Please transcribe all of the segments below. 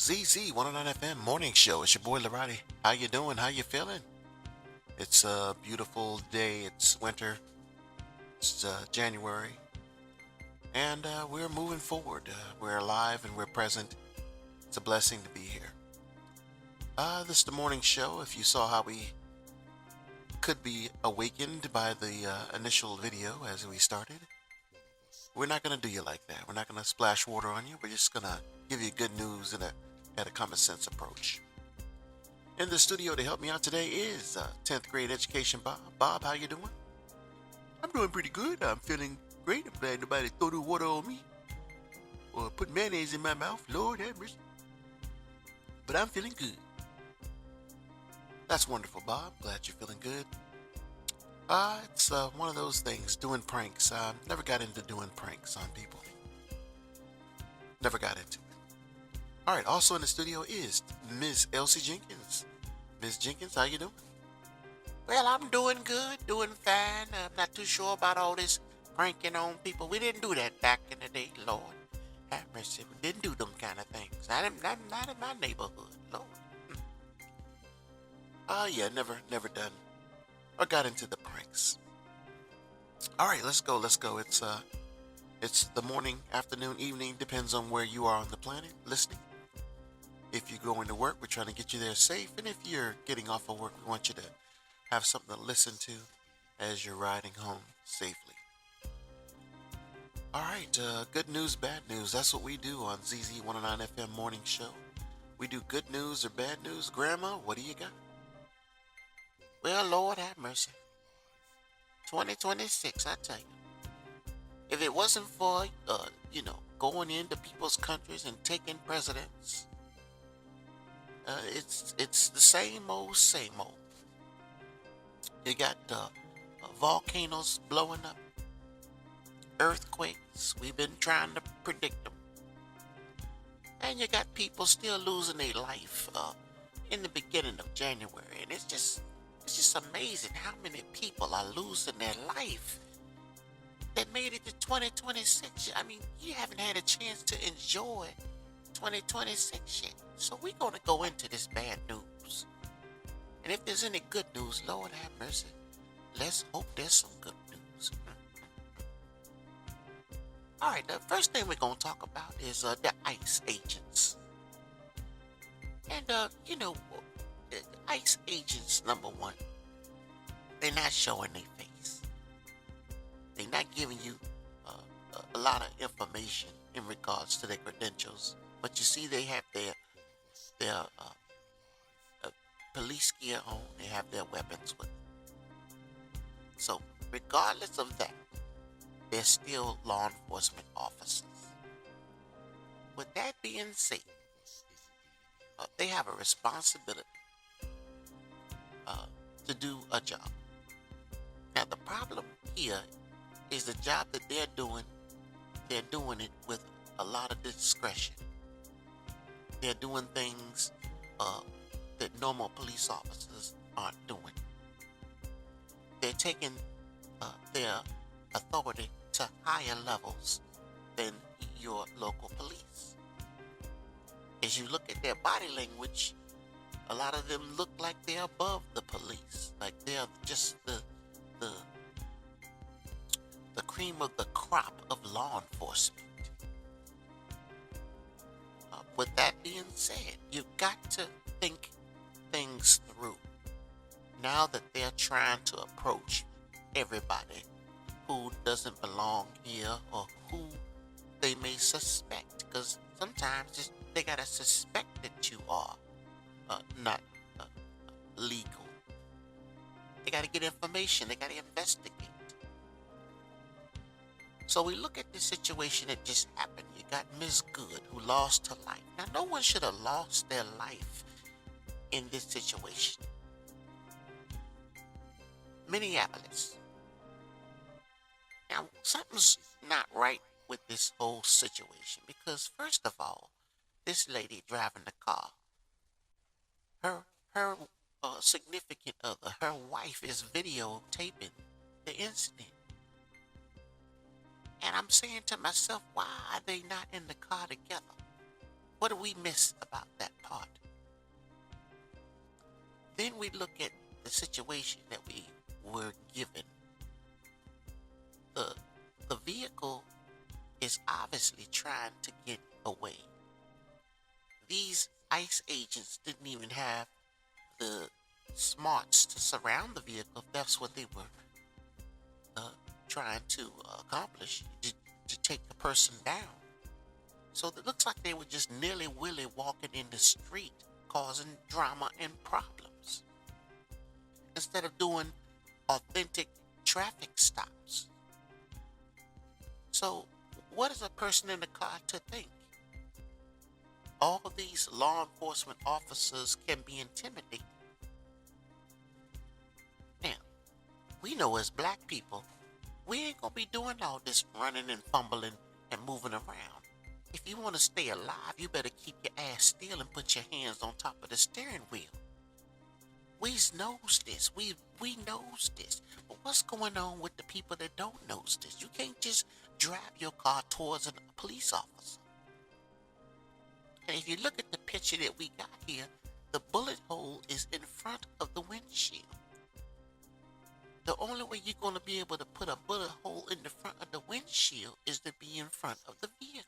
ZZ109FM Morning Show. It's your boy Loratti. How you doing? How you feeling? It's a beautiful day. It's winter. It's January. And we're moving forward. We're alive and we're present. It's a blessing to be here. This is the morning show. If you saw how we could be awakened by the initial video as we started, we're not going to do you like that. We're not going to splash water on you. We're just going to give you good news and at a common sense approach. In the studio to help me out today is 10th grade education Bob. Bob, how you doing? I'm doing pretty good. I'm feeling great. I'm glad nobody threw the water on me or put mayonnaise in my mouth. Lord have mercy. But I'm feeling good. That's wonderful, Bob. Glad you're feeling good. It's one of those things, doing pranks. Never got into doing pranks on people. Never got into it. All right, also in the studio is Miss Elsie Jenkins. Miss Jenkins, how you doing? Well, I'm doing good, doing fine. I'm not too sure about all this pranking on people. We didn't do that back in the day, Lord. Have mercy. We didn't do them kind of things. Not in my neighborhood, Lord. Yeah, never done or got into the pranks. All right, let's go. It's the morning, afternoon, evening, depends on where you are on the planet listening. If you're going to work, we're trying to get you there safe. And if you're getting off of work, we want you to have something to listen to as you're riding home safely. All right, good news, bad news. That's what we do on ZZ109FM Morning Show. We do good news or bad news. Grandma, what do you got? Well, Lord have mercy. 2026, I tell you. If it wasn't for, going into people's countries and taking presidents, it's the same old, same old. You got volcanoes blowing up, earthquakes. We've been trying to predict them, and you got people still losing their life in the beginning of January, and it's just amazing how many people are losing their life that made it to 2026. I mean, you haven't had a chance to enjoy 2026 yet. So we're going to go into this bad news. And if there's any good news, Lord have mercy, let's hope there's some good news. All right, the first thing we're going to talk about is the ICE agents. And, ICE agents, number one, they're not showing their face. They're not giving you a lot of information in regards to their credentials. But you see, they have their police gear on. They have their weapons with them. So, regardless of that, they're still law enforcement officers. With that being said, they have a responsibility to do a job. Now, the problem here is the job that they're doing it with a lot of discretion. They're doing things that normal police officers aren't doing. They're taking their authority to higher levels than your local police. As you look at their body language, a lot of them look like they're above the police, like they're just the cream of the crop of law enforcement. With that being said, you've got to think things through. Now that they're trying to approach everybody who doesn't belong here or who they may suspect, because sometimes they gotta suspect that you are not legal. They gotta get information. They gotta investigate. So we look at this situation that just happened. You got Ms. Good who lost her life. Now, no one should have lost their life in this situation. Minneapolis. Now, something's not right with this whole situation because, first of all, this lady driving the car, her significant other, her wife, is videotaping the incident. And I'm saying to myself, why are they not in the car together? What do we miss about that part? Then we look at the situation that we were given. The, the vehicle is obviously trying to get away. These ICE agents didn't even have the smarts to surround the vehicle if that's what they were trying to accomplish, to take the person down. So it looks like they were just nilly-willy walking in the street, causing drama and problems, instead of doing authentic traffic stops. So what is a person in the car to think? All of these law enforcement officers can be intimidated. Now, we know as black people, we ain't gonna be doing all this running and fumbling and moving around. If you want to stay alive, you better keep your ass still and put your hands on top of the steering wheel. We knows this. We knows this. But what's going on with the people that don't knows this? You can't just drive your car towards a police officer. And if you look at the picture that we got here, the bullet hole is in front of the windshield. The only way you're going to be able to put a bullet hole in the front of the windshield is to be in front of the vehicle.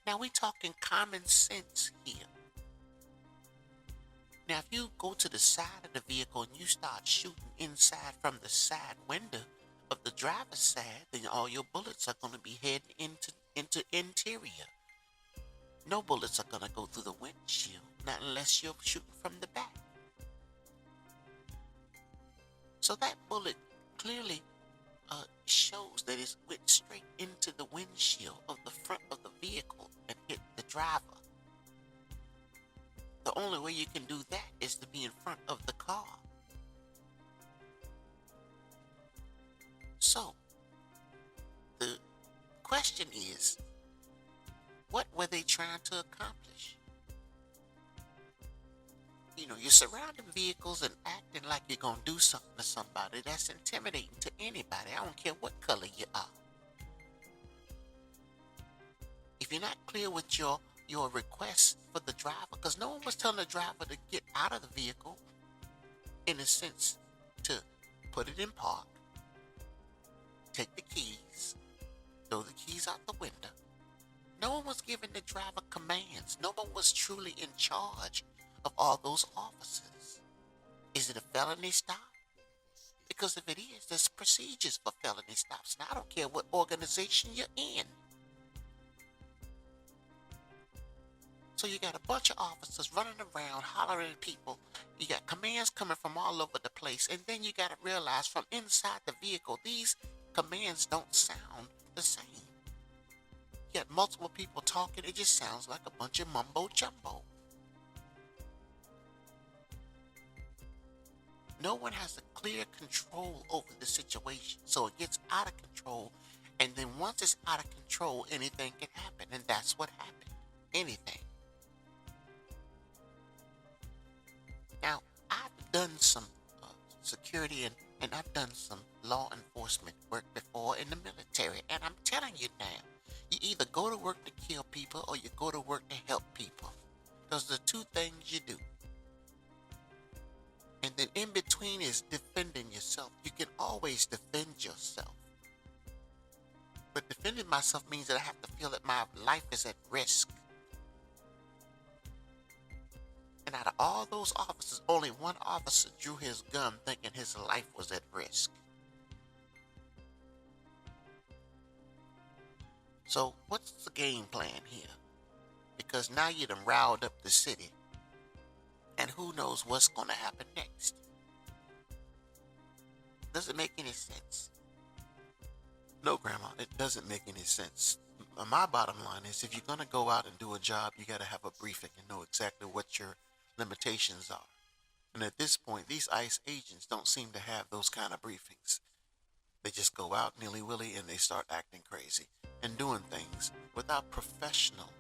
Now we're talking common sense here. Now if you go to the side of the vehicle and you start shooting inside from the side window of the driver's side, then all your bullets are going to be heading into interior. No bullets are going to go through the windshield, not unless you're shooting from the back. So that bullet clearly shows that it went straight into the windshield of the front of the vehicle and hit the driver. The only way you can do that is to be in front of the car. So, the question is, what were they trying to accomplish? You know, you're surrounding vehicles and acting like you're going to do something to somebody. That's intimidating to anybody. I don't care what color you are. If you're not clear with your request for the driver, because no one was telling the driver to get out of the vehicle, in a sense, to put it in park, take the keys, throw the keys out the window. No one was giving the driver commands. No one was truly in charge of all those officers. Is it a felony stop? Because if it is, there's procedures for felony stops. And I don't care what organization you're in. So you got a bunch of officers running around, hollering at people. You got commands coming from all over the place. And then you got to realize from inside the vehicle, these commands don't sound the same. You got multiple people talking. It just sounds like a bunch of mumbo jumbo. No one has a clear control over the situation. So it gets out of control. And then once it's out of control, anything can happen. And that's what happened. Anything. Now, I've done some security and I've done some law enforcement work before in the military. And I'm telling you now, you either go to work to kill people or you go to work to help people. Those are the two things you do. And then in between is defending yourself. You can always defend yourself. But defending myself means that I have to feel that my life is at risk. And out of all those officers, only one officer drew his gun thinking his life was at risk. So what's the game plan here? Because now you done riled up the city. And who knows what's going to happen next? Does it make any sense? No, Grandma, it doesn't make any sense. My bottom line is if you're going to go out and do a job, you got to have a briefing and know exactly what your limitations are. And at this point, these ICE agents don't seem to have those kind of briefings. They just go out nilly-willy and they start acting crazy and doing things without professional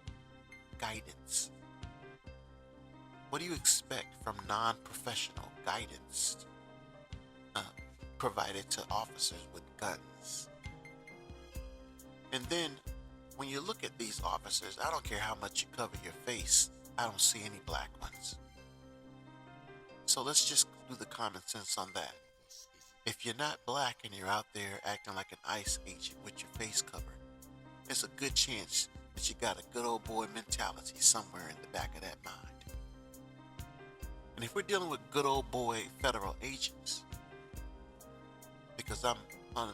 guidance. What do you expect from non-professional guidance provided to officers with guns? And then when you look at these officers, I don't care how much you cover your face, I don't see any black ones. So let's just do the common sense on that. If you're not black and you're out there acting like an ICE agent with your face covered, there's a good chance that you got a good old boy mentality somewhere in the back of that mind. And if we're dealing with good old boy federal agents, because I'm on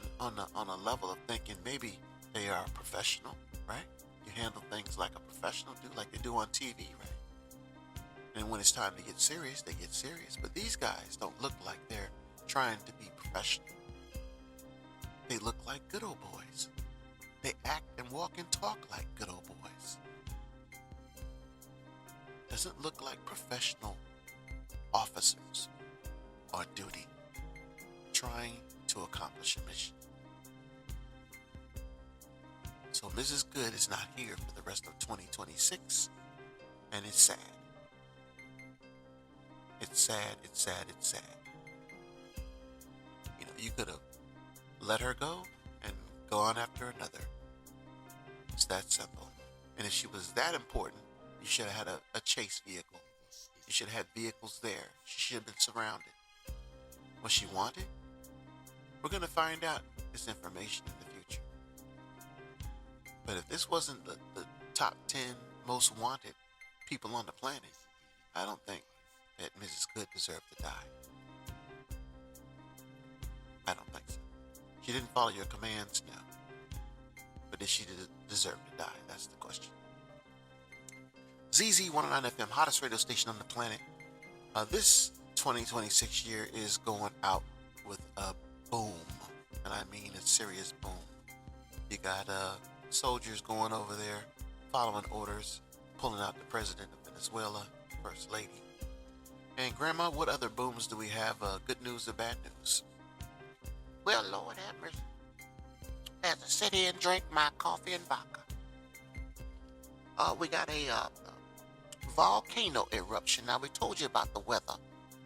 a level of thinking maybe they are professional, right? You handle things like a professional do, like they do on TV, right? And when it's time to get serious, they get serious. But these guys don't look like they're trying to be professional. They look like good old boys. They act and walk and talk like good old boys. Doesn't look like professional officers on duty trying to accomplish a mission. So Mrs. Good is not here for the rest of 2026, and it's sad. It's sad, it's sad, it's sad. You know, you could have let her go and go on after another. It's that simple. And if she was that important, you should have had a chase vehicle. You should have had vehicles there. She should have been surrounded. Was she wanted? We're going to find out this information in the future. But if this wasn't the top 10 most wanted people on the planet, I don't think that Mrs. Good deserved to die. I don't think so. She didn't follow your commands, no. But did she deserve to die? That's the question. ZZ109FM, hottest radio station on the planet. This 2026 year is going out with a boom. And I mean a serious boom. You got soldiers going over there, following orders, pulling out the president of Venezuela, first lady. And Grandma, what other booms do we have? Good news or bad news? Well, Lord have mercy. As I sit here and drink my coffee and vodka, we got a volcano eruption. Now, we told you about the weather.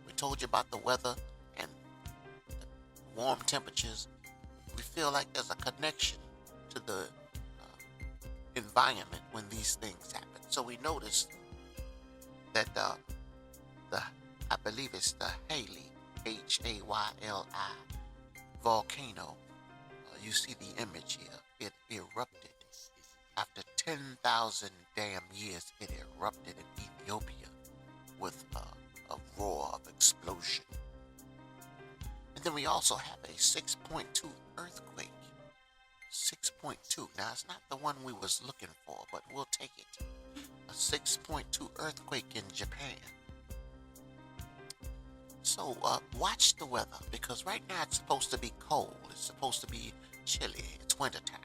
We told you about the weather and the warm temperatures. We feel like there's a connection to the environment when these things happen. So we noticed that I believe it's the Haley, Hayli volcano. You see the image here. It erupted. After 10,000 damn years, it erupted in Ethiopia with a roar of explosion. And then we also have a 6.2 earthquake. 6.2. Now, it's not the one we was looking for, but we'll take it. A 6.2 earthquake in Japan. So, watch the weather, because right now it's supposed to be cold. It's supposed to be chilly. It's wintertime.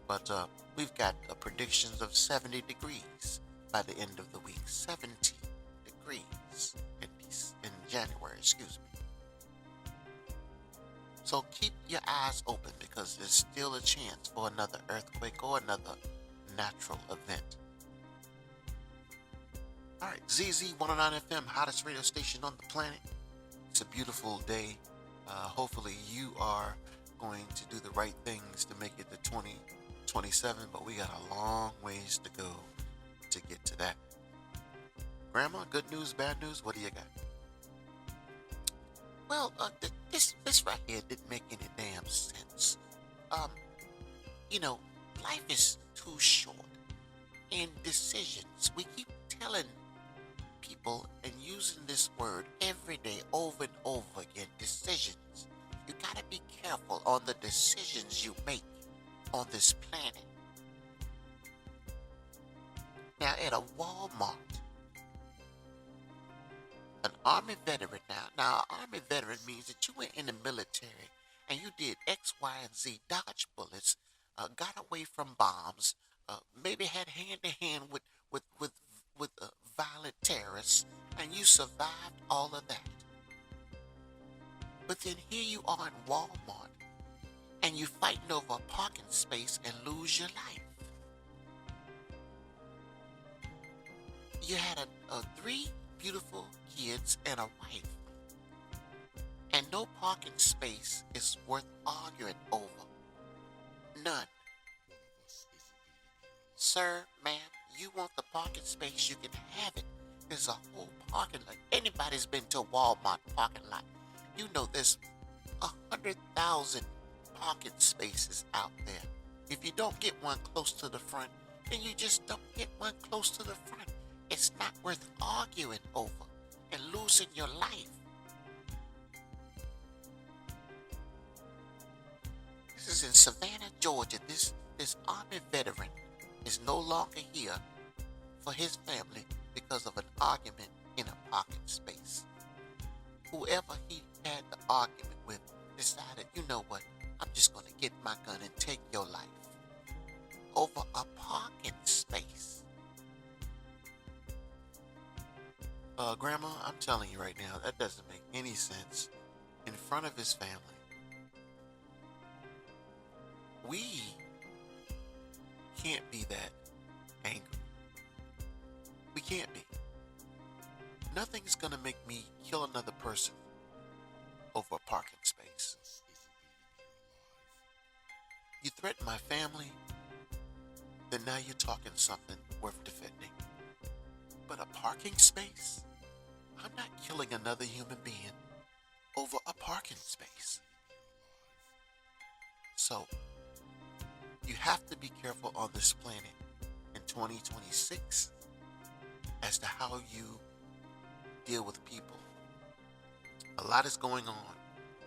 But we've got predictions of 70 degrees by the end of the week. 70 degrees in January, excuse me. So keep your eyes open, because there's still a chance for another earthquake or another natural event. All right, ZZ109FM, hottest radio station on the planet. It's a beautiful day. Hopefully you are going to do the right things to make it to 2027, but we got a long ways to go to get to that. Grandma, good news, bad news, what do you got? Well, this right here didn't make any damn sense. You know, life is too short. And decisions, we keep telling people and using this word every day over and over again, decisions. You gotta be careful on the decisions you make on this planet. Now, at a Walmart, an Army veteran now an Army veteran means that you went in the military and you did X, Y, and Z, dodged bullets, got away from bombs, maybe had hand-to-hand with violent terrorists, and you survived all of that. But then here you are in Walmart, and you're fighting over a parking space and lose your life. You had three beautiful kids and a wife, and no parking space is worth arguing over. None. Sir, ma'am, you want the parking space, you can have it. There's a whole parking lot. Anybody's been to a Walmart parking lot. You know there's 100,000 parking spaces out there. If you don't get one close to the front, then you just don't get one close to the front. It's not worth arguing over and losing your life. This is in Savannah, Georgia. This Army veteran is no longer here for his family because of an argument in a parking space. Whoever he had the argument with decided, you know what, I'm just going to get my gun and take your life over a parking space. Grandma, I'm telling you right now, that doesn't make any sense. In front of his family. We can't be that angry. We can't be. Nothing's gonna make me kill another person over a parking space. You threaten my family, then now you're talking something worth defending. But a parking space? I'm not killing another human being over a parking space. So, you have to be careful on this planet in 2026 as to how you deal with people. A lot is going on,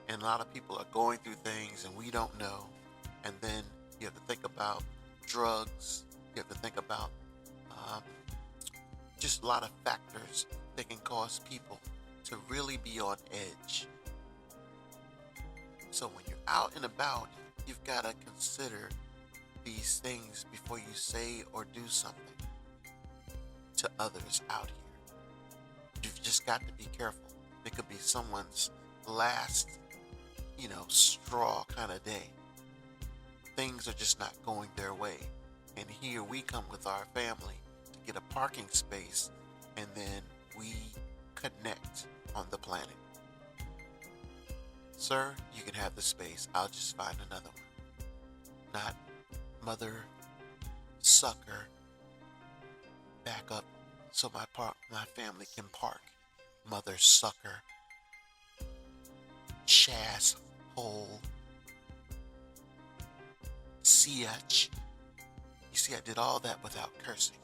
and a lot of people are going through things and we don't know. And then you have to think about drugs. You have to think about just a lot of factors that can cause people to really be on edge. So when you're out and about, you've got to consider these things before you say or do something to others out here. You've just got to be careful. It could be someone's last, straw kind of day. Things are just not going their way. And here we come with our family to get a parking space, and then we connect on the planet. Sir, you can have the space. I'll just find another one. Not mother sucker back up so my family can park. Mother sucker, chass hole, siach. You see, I did all that without cursing.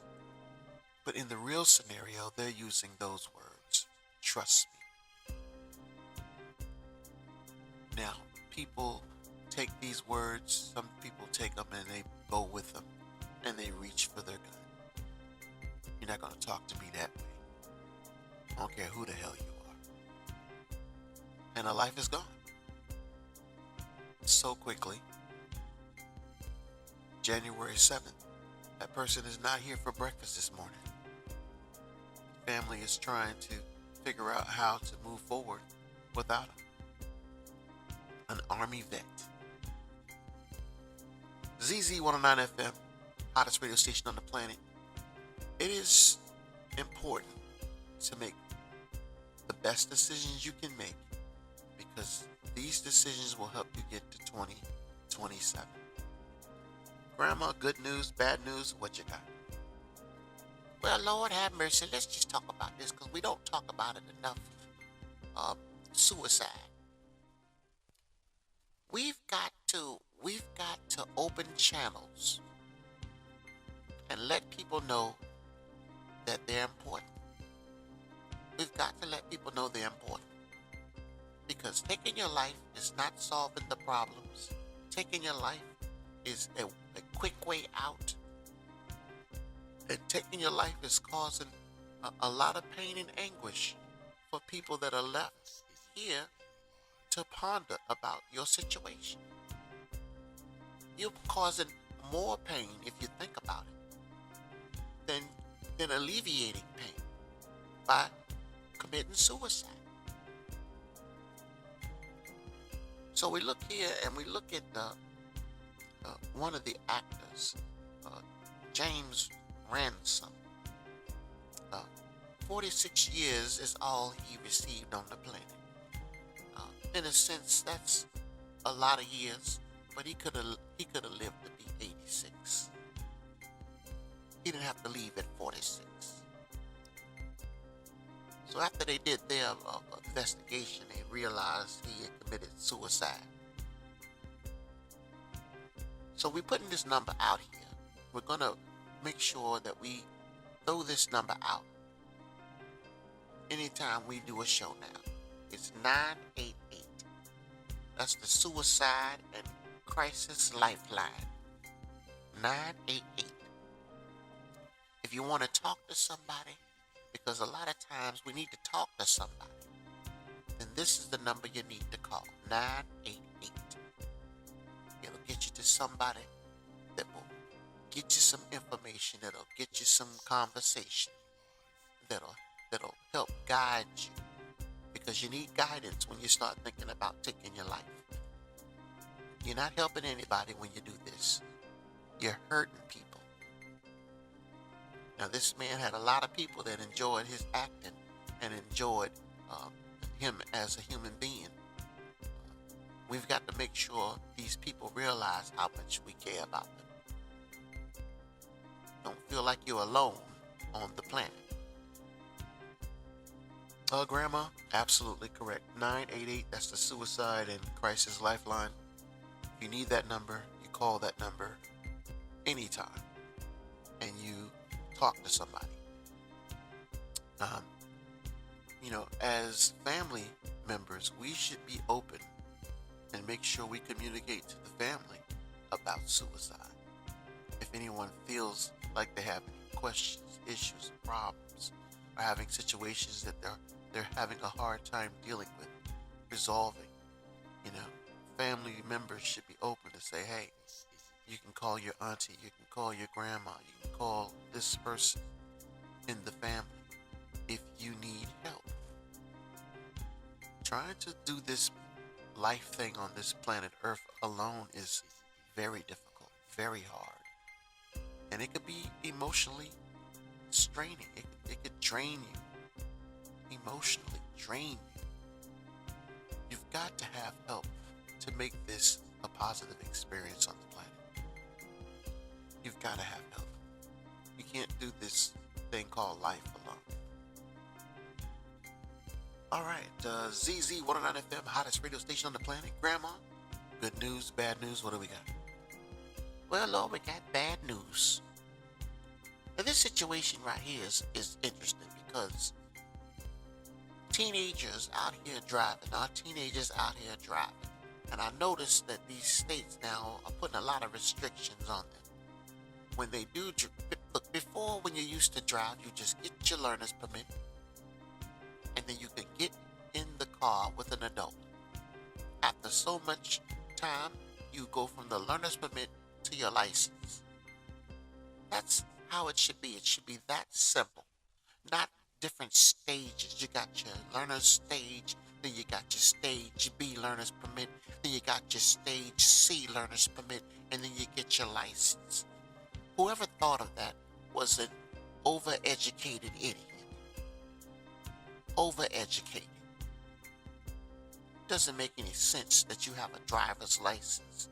But in the real scenario, they're using those words. Trust me. Now, people take these words, some people take them and they go with them and they reach for their gun. You're not going to talk to me that way. I don't care who the hell you are. And a life is gone. So quickly. January 7th. That person is not here for breakfast this morning. Family is trying to figure out how to move forward without him. An Army vet. ZZ109FM, hottest radio station on the planet. It is important to make the best decisions you can make, because these decisions will help you get to 2027. Grandma, good news, bad news, what you got? Well, Lord have mercy. Let's just talk about this because we don't talk about it enough. Suicide. We've got to open channels and let people know that they're important. We've got to let people know they're important. Because taking your life is not solving the problems. Taking your life is a quick way out. And taking your life is causing a lot of pain and anguish for people that are left here to ponder about your situation. You're causing more pain, if you think about it, than alleviating pain by committing suicide. So we look here and we look at one of the actors, James Ransom. 46 years is all he received on the planet. In a sense, that's a lot of years, but he could have lived to be 86. He didn't have to leave at 46. So after they did their investigation, they realized he had committed suicide. So we're putting this number out here. We're going to make sure that we throw this number out anytime we do a show now. It's 988. That's the Suicide and Crisis Lifeline. 988. If you want to talk to somebody, because a lot of times we need to talk to somebody, then this is the number you need to call. 988. It'll get you to somebody that will get you some information, that'll get you some conversation, that'll help guide you, because you need guidance when you start thinking about taking your life. You're not helping anybody when you do this. You're hurting people. Now, this man had a lot of people that enjoyed his acting and enjoyed him as a human being. We've got to make sure these people realize how much we care about them. Don't feel like you're alone on the planet. Grandma, absolutely correct. 988, that's the Suicide and Crisis Lifeline. If you need that number, you call that number anytime and you talk to somebody. As family members, we should be open and make sure we communicate to the family about suicide. If anyone feels like they have any questions, issues, problems, or having situations that they're having a hard time dealing with, resolving, family members should be open to say, hey, you can call your auntie, you can call your grandma, you can call this person in the family if you need help. Trying to do this life thing on this planet Earth alone is very difficult, very hard. And it could be emotionally straining. It could drain you, emotionally drain you. You've got to have help to make this a positive experience on the planet. You've got to have help. You can't do this thing called life alone. All right, ZZ109FM, hottest radio station on the planet. Grandma, good news, bad news, what do we got? Well, Lord, we got bad news. Now, this situation right here is interesting because teenagers out here driving, and I noticed that these states now are putting a lot of restrictions on them. When they do, look, before when you used to drive, you just get your learner's permit, and then you could get in the car with an adult. After so much time, you go from the learner's permit to your license. That's how it should be. It should be that simple, not different stages. You got your learner's stage, then you got your stage B learner's permit, then you got your stage C learner's permit, and then you get your license. Whoever thought of that was an overeducated idiot. Overeducated. Doesn't make any sense that you have a driver's license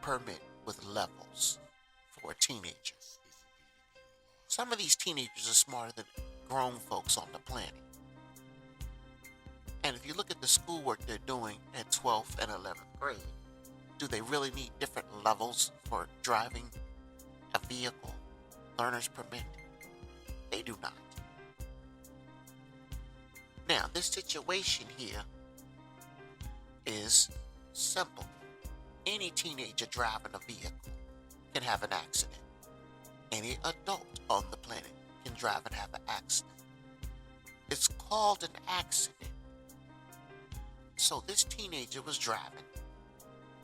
permit with levels for a teenager. Some of these teenagers are smarter than grown folks on the planet. And if you look at the schoolwork they're doing at 12th and 11th grade, do they really need different levels for driving a vehicle, learner's permit? They do not. Now, this situation here is simple. Any teenager driving a vehicle can have an accident. Any adult on the planet can drive and have an accident. It's called an accident. So this teenager was driving.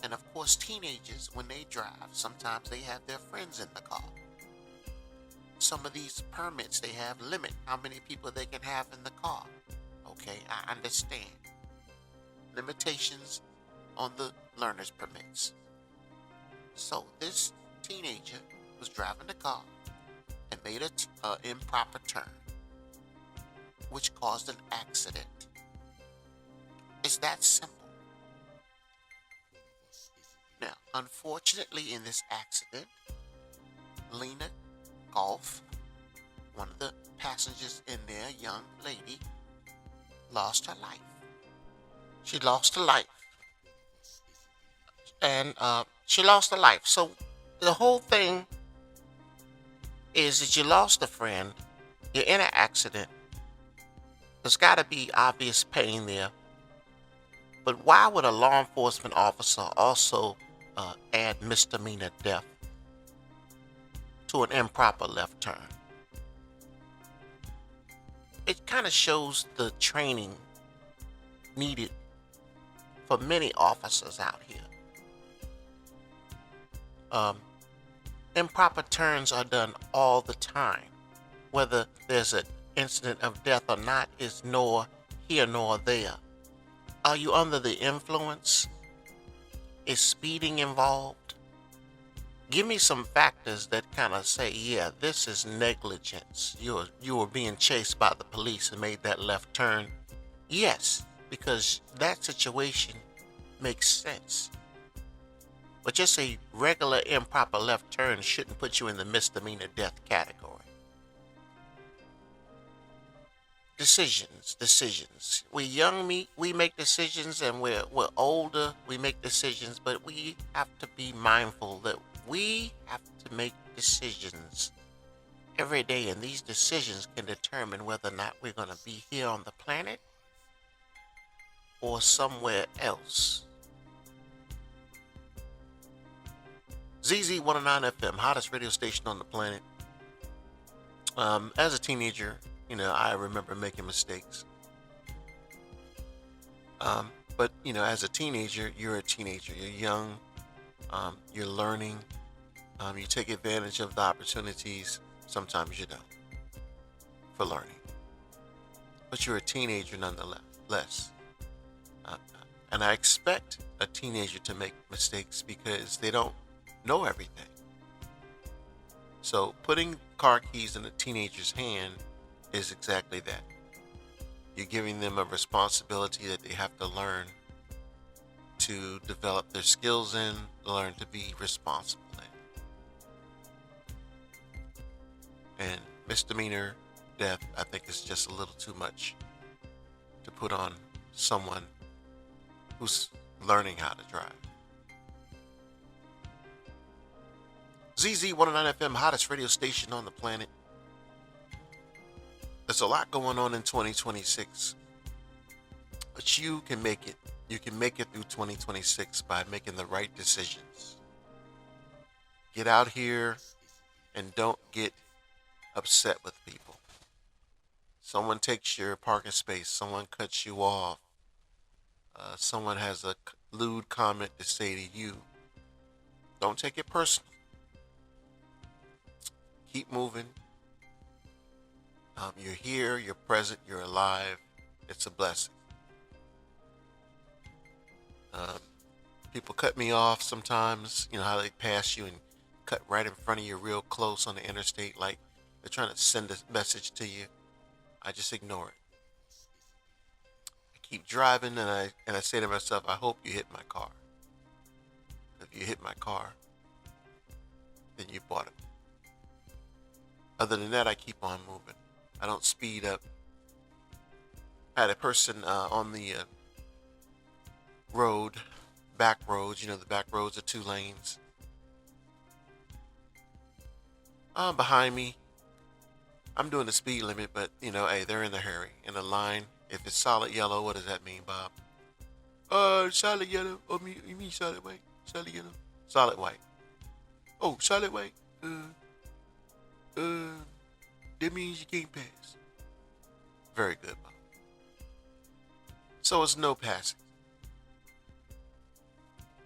And of course, teenagers, when they drive, sometimes they have their friends in the car. Some of these permits, they have limit how many people they can have in the car. Okay, I understand. Limitations on the learner's permits. So this teenager was driving the car and made an improper turn, which caused an accident. It's that simple. Now, unfortunately, in this accident, Lena Golf. One of the passengers in there, a young lady, lost her life. She lost her life. And she lost her life. So the whole thing is that you lost a friend, you're in an accident. There's got to be obvious pain there. But why would a law enforcement officer also add misdemeanor death to an improper left turn? It kind of shows the training needed for many officers out here. Improper turns are done all the time. Whether there's an incident of death or not is nor here nor there. Are you under the influence? Is speeding involved? Give me some factors that kind of say, yeah, this is negligence. You were being chased by the police and made that left turn. Yes, because that situation makes sense. But just a regular improper left turn shouldn't put you in the misdemeanor death category. Decisions. We young, we make decisions, and we're older, we make decisions, but we have to be mindful that we have to make decisions every day, and these decisions can determine whether or not we're going to be here on the planet or somewhere else. ZZ109FM, hottest radio station on the planet. As a teenager, I remember making mistakes. But, as a teenager, you're a teenager. You're young. You're learning. You take advantage of the opportunities. Sometimes you don't. For learning. But you're a teenager nonetheless. And I expect a teenager to make mistakes because they don't know everything. So putting car keys in a teenager's hand is exactly that. You're giving them a responsibility that they have to learn to develop their skills in, learn to be responsible in. And misdemeanor death, I think, is just a little too much to put on someone who's learning how to drive. ZZ109FM, hottest radio station on the planet. There's a lot going on in 2026, but you can make it. You can make it through 2026 by making the right decisions. Get out here and don't get upset with people. Someone takes your parking space, someone cuts you off, someone has a lewd comment to say to you. Don't take it personal. Keep moving. You're here, you're present, you're alive. It's a blessing. People cut me off sometimes, how they pass you and cut right in front of you real close on the interstate, like they're trying to send a message to you. I just ignore it. I keep driving and I say to myself, I hope you hit my car. If you hit my car, then you bought it. Other than that, I keep on moving. I don't speed up. I had a person on the road, back roads. The back roads are 2 lanes. Behind me, I'm doing the speed limit, but hey, they're in a hurry. In a line, if it's solid yellow, what does that mean, Bob? Solid yellow. Oh, you mean solid white? Solid yellow. Solid white. Oh, solid white. That means you can't pass. Very good, Bob. So it's no passing.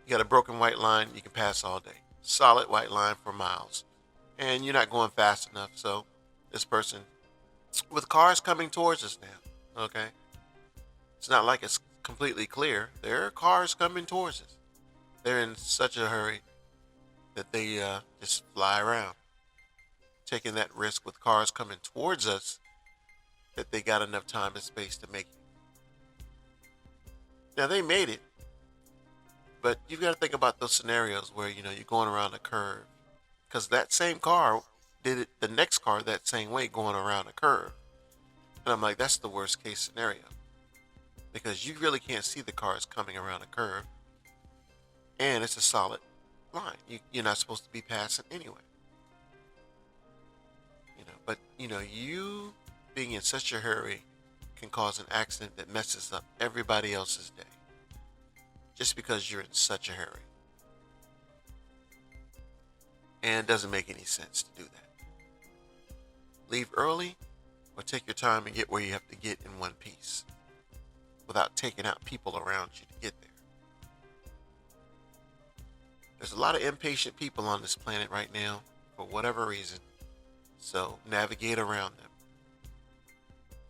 You got a broken white line, you can pass all day. Solid white line for miles. And you're not going fast enough, so this person, with cars coming towards us now, okay? It's not like it's completely clear. There are cars coming towards us. They're in such a hurry that they just fly around. Taking that risk with cars coming towards us that they got enough time and space to make it. Now, they made it, but you've got to think about those scenarios where, you're going around a curve, because that same car did it the next car that same way going around a curve. And I'm like, that's the worst case scenario. Because you really can't see the cars coming around a curve. And it's a solid line. You're not supposed to be passing anyway. But you being in such a hurry can cause an accident that messes up everybody else's day. Just because you're in such a hurry. And it doesn't make any sense to do that. Leave early or take your time and get where you have to get in one piece without taking out people around you to get there. There's a lot of impatient people on this planet right now for whatever reason. So navigate around them.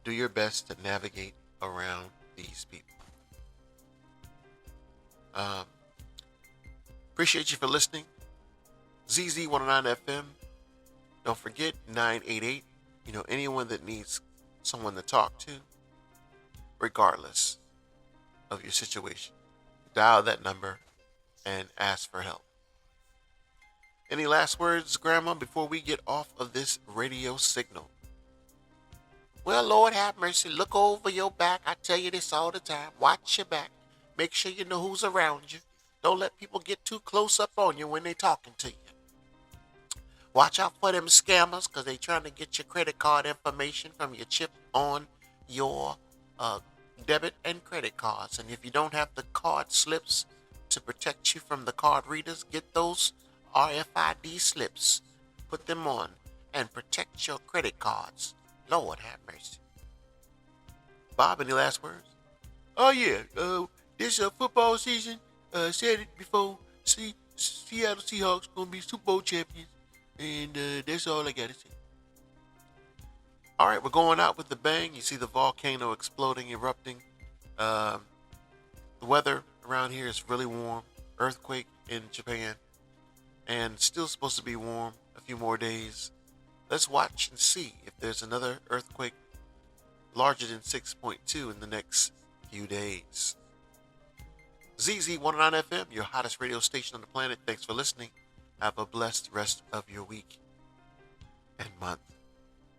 Do your best to navigate around these people. Appreciate you for listening. ZZ109FM. Don't forget 988. Anyone that needs someone to talk to, regardless of your situation, dial that number and ask for help. Any last words, Grandma, before we get off of this radio signal? Well, Lord have mercy. Look over your back. I tell you this all the time. Watch your back. Make sure you know who's around you. Don't let people get too close up on you when they're talking to you. Watch out for them scammers because they're trying to get your credit card information from your chip on your debit and credit cards. And if you don't have the card slips to protect you from the card readers, get those RFID slips. Put them on and protect your credit cards. Lord have mercy. Bob, any last words? Oh, yeah. This football season, said it before, Seattle Seahawks going to be Super Bowl champions. And that's all I got to say. All right, we're going out with the bang. You see the volcano exploding, erupting. The weather around here is really warm. Earthquake in Japan. And still supposed to be warm a few more days. Let's watch and see if there's another earthquake larger than 6.2 in the next few days. ZZ109FM, your hottest radio station on the planet. Thanks for listening. Have a blessed rest of your week and month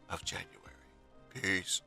of January. Peace.